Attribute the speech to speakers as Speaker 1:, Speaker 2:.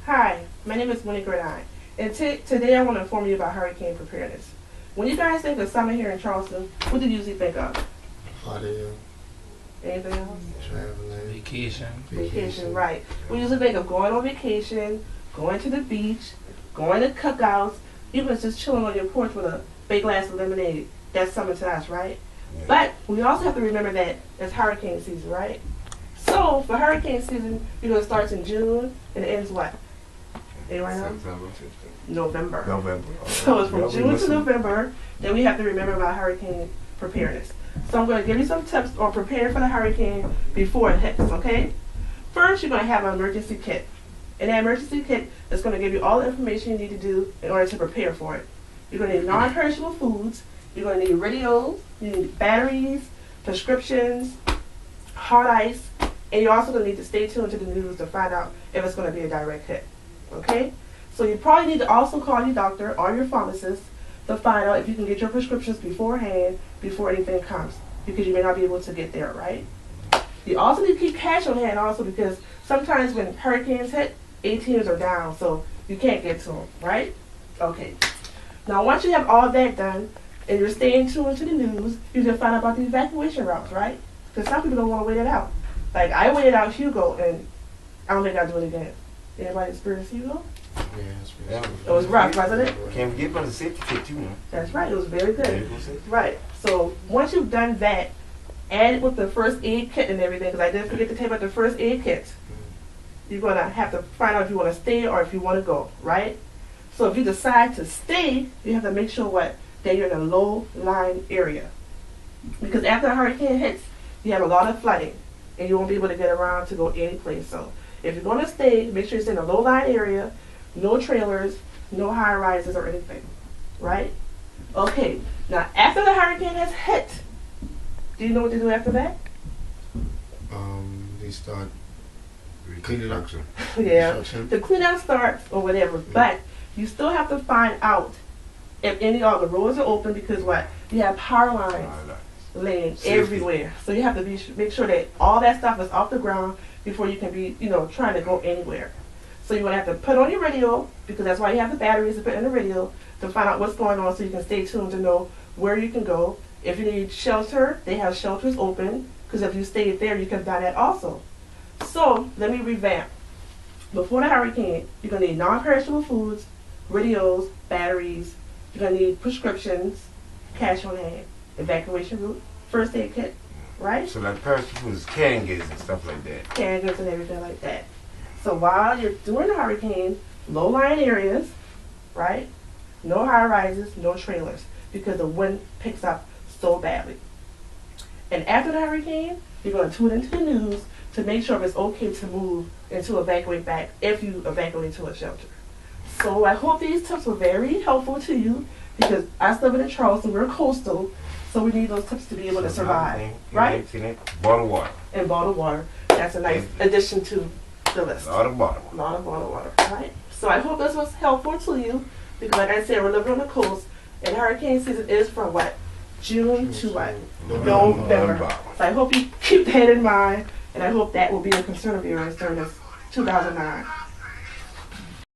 Speaker 1: Hi, my name is Winnie Grenine, and today I want to inform you about hurricane preparedness. When you guys think of summer here in Charleston, what do you usually think of?
Speaker 2: Hot air.
Speaker 1: Anything else?
Speaker 2: Traveling.
Speaker 1: Vacation, right. We usually think of going on vacation, going to the beach, going to cookouts, even just chilling on your porch with a big glass of lemonade. That's summer to us, right? Yeah. But we also have to remember that it's hurricane season, right? So for hurricane season, it starts in June and it ends what? Anyway, November. So it's from June to November. Then we have to remember about hurricane preparedness. So I'm going to give you some tips on preparing for the hurricane before it hits, okay? First, you're going to have an emergency kit. And that emergency kit is going to give you all the information you need to do in order to prepare for it. You're going to need non-perishable foods. You're going to need radios. You need batteries, prescriptions, hard ice, and you're also going to need to stay tuned to the news to find out if it's going to be a direct hit. Okay? So you probably need to also call your doctor or your pharmacist to find out if you can get your prescriptions beforehand before anything comes, because you may not be able to get there, right? You also need to keep cash on hand also, because sometimes when hurricanes hit, ATMs are down, so you can't get to them, right? Okay. Now once you have all that done and you're staying tuned to the news, you can find out about the evacuation routes, right? Because some people don't want to wait it out. Like I waited out Hugo and I don't think I'll do it again. Anybody experience Hugo?
Speaker 2: Yeah.
Speaker 1: It was rough, wasn't it?
Speaker 3: Can't forget about the safety kit too, man.
Speaker 1: That's right, it was very good. Right, so once you've done that, add it with the first aid kit and everything, because I did forget to tell you about the first aid kit. You're going to have to find out if you want to stay or if you want to go, right? So if you decide to stay, you have to make sure that you're in a low-lying area. Because after a hurricane hits, you have a lot of flooding, and you won't be able to get around to go any place. So if you're going to stay, make sure you're in a low-lying area, no trailers, no high-rises or anything, right? Okay, now after the hurricane has hit, do you know what to do after that?
Speaker 2: They start cleaning up.
Speaker 1: Yeah, the cleanup starts or whatever, but you still have to find out if any of the roads are open, because you have power lines laying everywhere. So you have to make sure that all that stuff is off the ground before you can be, trying to go anywhere. So you're going to have to put on your radio, because that's why you have the batteries to put in the radio, to find out what's going on so you can stay tuned to know where you can go. If you need shelter, they have shelters open, because if you stay there, you can buy that also. So let me revamp. Before the hurricane, you're going to need non-perishable foods, radios, batteries. You're going to need prescriptions, cash on hand, evacuation route, first aid kit, right?
Speaker 3: So like perishable foods, canned goods and stuff like that.
Speaker 1: Canned goods and everything like that. So while you're doing the hurricane, low-lying areas, right? No high-rises, no trailers, because the wind picks up so badly. And after the hurricane, you're going to tune into the news to make sure if it's okay to move and to evacuate back if you evacuate to a shelter. So I hope these tips were very helpful to you, because I live in Charleston, we're coastal, so we need those tips to be able to survive, right?
Speaker 3: Bottled water.
Speaker 1: And bottled water. That's a nice addition to the list.
Speaker 3: A lot of bottled water.
Speaker 1: A lot of bottled water, right? So I hope this was helpful to you, because like I said, we're living on the coast, and hurricane season is from June to November. So I hope you keep that in mind, and I hope that will be a concern of yours during this 2009.